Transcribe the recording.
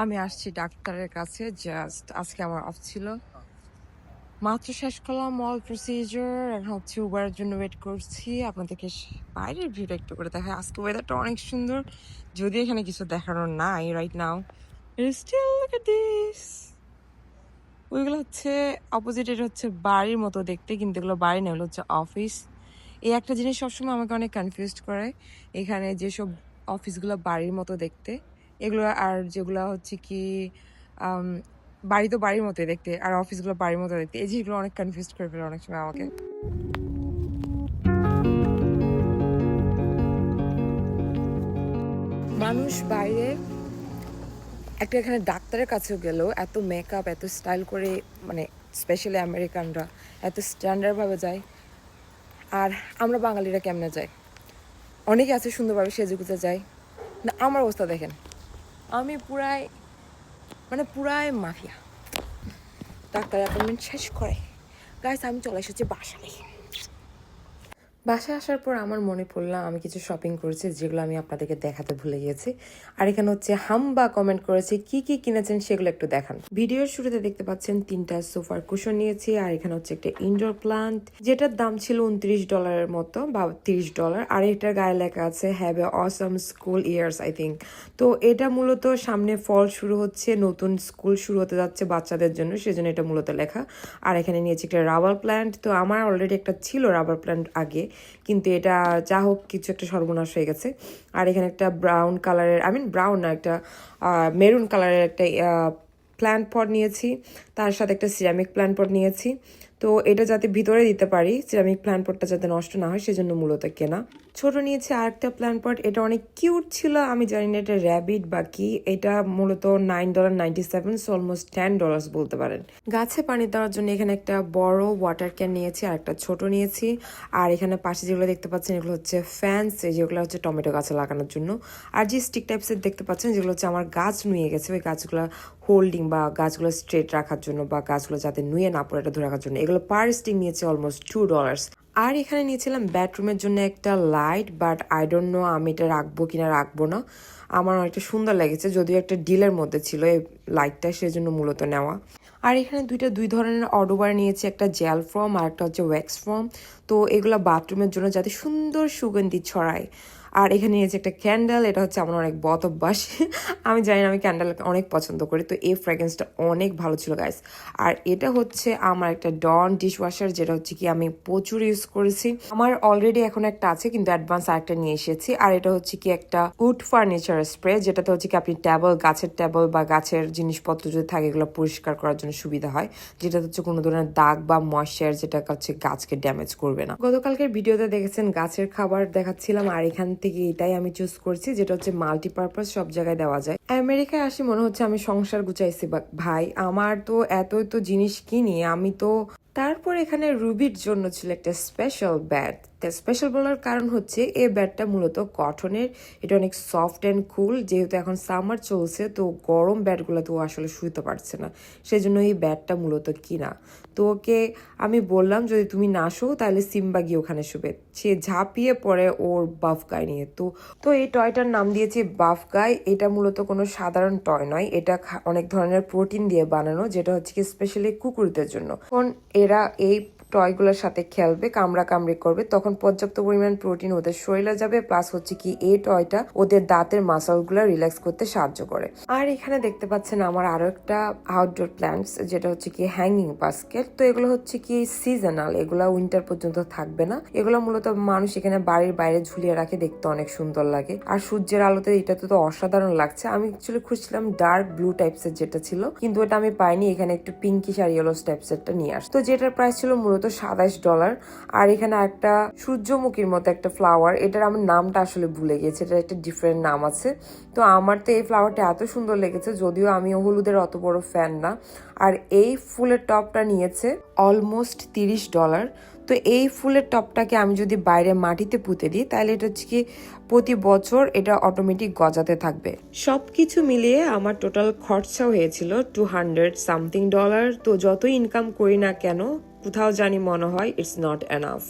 আমি আসছি ডাক্তারের কাছে, জাস্ট আজকে আমার অফ ছিল, মাত্র শেষ করলাম অল প্রসিজার। এখন হচ্ছে উবারের জন্য ওয়েট করছি। আপনাদেরকে বাইরের ভিউটা একটু করে দেখায়। আজকে ওয়েদারটা অনেক সুন্দর, যদি এখানে কিছু দেখানোর নাই right now. Still look at this. ওইগুলো হচ্ছে অপোজিট, এটা হচ্ছে বাড়ির মতো দেখতে, কিন্তু এগুলো বাড়ি না, এগুলো হচ্ছে অফিস। এই একটা জিনিস সবসময় আমাকে অনেক কনফিউজড করে, এখানে যেসব অফিসগুলো বাড়ির মতো দেখতে এগুলো, আর যেগুলো হচ্ছে কি বাড়ি তো বাড়ির মতোই দেখতে, আর অফিসগুলো বাড়ির মতো দেখতে, এই জিনিসগুলো অনেক কনফিউজ করে ফেলে অনেক সময় আমাকে। মানুষ বাইরে একটা এখানে ডাক্তারের কাছেও গেলেও এত মেকআপ এত স্টাইল করে, মানে স্পেশালি আমেরিকানরা এত স্ট্যান্ডার্ডভাবে যায়, আর আমরা বাঙালিরা কেমনে যাই? অনেকে আছে সুন্দরভাবে সেজে গুজে যায় না। আমার অবস্থা দেখেন, আমি পুরাই মাফিয়া। ডাক্তার অ্যাপয়েন্টমেন্ট শেষ করে গাইস আমি চলে এসেছি বাসায়। বাসায় আসার পর আমার মনে পড়লো আমি কিছু শপিং করেছি, যেগুলো আমি আপনাদেরকে দেখাতে ভুলে গিয়েছি। আর এখানে হচ্ছে হাম্বা কমেন্ট করেছে কি কি কিনেছেন সেগুলো একটু দেখান। ভিডিওর শুরুতে দেখতে পাচ্ছেন 3টা সোফার কুশন নিয়েছি, আর এখানে হচ্ছে একটা ইনডোর প্লান্ট, যেটার দাম ছিল $29 মতো বা $30, আর এটার গায়ে লেখা আছে have a awesome school years I think. তো এটা মূলত সামনে ফল শুরু হচ্ছে, নতুন স্কুল শুরু হতে যাচ্ছে বাচ্চাদের জন্য, সেজন্য এটা মূলত লেখা। আর এখানে নিয়েছি একটা রাবার প্ল্যান্ট। তো আমার অলরেডি একটা ছিল রাবার প্ল্যান্ট আগে, কিন্তু এটা যা হোক কিছু একটা সর্বনাশ হয়ে গেছে। আর এখানে একটা ব্রাউন কালারের, ব্রাউন না, একটা মেরুন কালারের একটা প্ল্যান্ট পট নিয়েছি, তার সাথে একটা সিরামিক প্ল্যান্ট পট নিয়েছি। তো এটা যাতে ভিতরে দিতে পারি, সিরামিক প্ল্যান্ট পটটা যাতে নষ্ট না হয় সেজন্য মূলত কেনা। ছোট নিয়েছি আরেকটা প্ল্যান্ট পট, এটা অনেক কিউট ছিল, আমি জানি না এটা র্যাবিট বা কি। এটা মূলত $9.97, অলমোস্ট $10 বলতে পারেন। গাছে পানি দেওয়ার জন্য এখানে একটা বড় ওয়াটার ক্যান নিয়েছি আর একটা ছোট নিয়েছি। আর এখানে পাশে যেগুলো দেখতে পাচ্ছেন এগুলো হচ্ছে ফ্যান্স, যেগুলো হচ্ছে টমেটো গাছে লাগানোর জন্য। আর যে স্টিক টাইপসের দেখতে পাচ্ছেন যেগুলো হচ্ছে আমার গাছ নুয়ে গেছে, ওই গাছগুলো হোল্ডিং বা গাছগুলো স্ট্রেট রাখার জন্য বা গাছগুলো যাতে নুয়ে না পড়ে এটা ধরে রাখার জন্য। এগুলো পার স্টিক নিয়েছে অলমোস্ট $2। আর এখানে নিয়েছিলাম বেডরুমের জন্য একটা light, but I don't know আমি এটা রাখবো কিনা রাখবো না। আমার অনেকটা সুন্দর লেগেছে, যদিও একটা ডিলের মধ্যে ছিল এই লাইটটা, সেজন্য মূলত নেওয়া। আর এখানে দুই ধরনের অডোবার নিয়েছি, একটা জেল ফর্ম আর একটা হচ্ছে ওয়্যাক্স ফর্ম। তো এগুলো বাথরুমের জন্য যাতে সুন্দর সুগন্ধি ছড়ায়। আর এখানে নিয়েছি একটা ক্যান্ডেল, এটা হচ্ছে আমার অনেক বদ অভ্যাস। আমি জানি না, আমি ক্যান্ডেল অনেক পছন্দ করি, তো এই ফ্র্যাগ্রেন্সটা অনেক ভালো ছিল গাইস। আর এটা হচ্ছে আমার একটা ডন ডিশওয়াশার, যেটা হচ্ছে কি আমি প্রচুর ইউজ করেছি। আমার অলরেডি এখন একটা আছে, কিন্তু অ্যাডভান্স আরেকটা নিয়ে এসেছি। আর এটা হচ্ছে কি একটা উড ফার্নিচার স্প্রে, যেটাতে হচ্ছে কি আপনি গাছের টেবল বা গাছের জিনিসপত্র যদি থাকে এগুলো পরিষ্কার করার জন্য সুবিধা হয়, যেটা হচ্ছে কোনো ধরনের দাগ বা ময়েশ্চার যেটা হচ্ছে গাছকে ড্যামেজ করবে না। গতকালকের ভিডিওতে দেখেছেন গাছের খাবার দেখাচ্ছিলাম, আর এখান থেকে এটাই আমি চুজ করছি, যেটা হচ্ছে মাল্টিপারপাস, সব জায়গায় দেওয়া যায়। আমেরিকায় আসি মনে হচ্ছে আমি সংসার গুছাইছি ভাই, আমার তো এত জিনিস কিনি আমি তো। তারপর এখানে রুবির জন্য ছিল একটা স্পেশাল ব্যাট। স্পেশাল বলার কারণ হচ্ছে এই ব্যাটটা মূলত কটনের, এটা অনেক সফট অ্যান্ড কুল। যেহেতু এখন সামার চলছে, তো গরম ব্যাটগুলো তো আসলে শুইতে পারছে না, সেই জন্য এই ব্যাটটা মূলত কিনা। তো ওকে আমি বললাম যদি তুমি না শো তাহলে সিম্বা গিয়ে ওখানে শুবে। সে ঝাঁপিয়ে পড়ে ওর বাফ গাই নিয়ে। তো এই টয়টার নাম দিয়েছি বাফ গাই। এটা মূলত কোনো সাধারণ টয় নয়, এটা অনেক ধরনের প্রোটিন দিয়ে বানানো, যেটা হচ্ছে কি স্পেশালি কুকুরদের জন্য। এখন এরা এই টয়গুলোর সাথে খেলবে, কামড়ি করবে, তখন পর্যাপ্ত পরিমাণ প্রোটিন ওদের শরীরে যাবে, প্লাস হচ্ছে কি এই টয়টা ওদের দাঁতের মাসলগুলো রিল্যাক্স করতে সাহায্য করে। আর এখানে দেখতে পাচ্ছেন আমার আরো একটা আউটডোর প্ল্যান্টস, যেটা হচ্ছে কি হ্যাঙ্গিং বাস্কেট। তো এগুলো হচ্ছে কি সিজনাল, এগুলো উইন্টার পর্যন্ত থাকবে না। এগুলো মূলত মানুষ এখানে বাড়ির বাইরে ঝুলিয়ে রাখে, দেখতে অনেক সুন্দর লাগে। আর সূর্যের আলোতে এটা তো অসাধারণ লাগছে। আমি অ্যাকচুয়ালি খুঁজছিলাম ডার্ক ব্লু টাইপসের যেটা ছিল, কিন্তু এটা আমি পাইনি। এখানে একটু পিঙ্কিশ আর ইয়েলো টাইপসেরটা নিয়ে আসতো, তো যেটার প্রাইস ছিল মূলত $27। আর এখানে একটা সূর্যমুখীর মতো একটা ফ্লাওয়ার, এটার আমার নামটা আসলে ভুলে গেছে, এটার একটা ডিফারেন্ট নাম আছে। তো আমার তো এই ফ্লাওয়ারটা এত সুন্দর লেগেছে, যদিও আমি হলুদের অত বড় ফ্যান না। আর এই ফুলের টপটা নিয়েছে অলমোস্ট $30। তো এই ফুলের টপটাকে আমি যদি বাইরে মাটিতে পুঁতে দিই তাহলে এটা হচ্ছে কি প্রতি বছর এটা অটোমেটিক গজাতে থাকবে। সবকিছু মিলিয়ে আমার টোটাল খরচা হয়েছিল $200 something। তো যতই ইনকাম করি না কেন, কোথাও জানি মনে হয় ইটস নট এনাফ।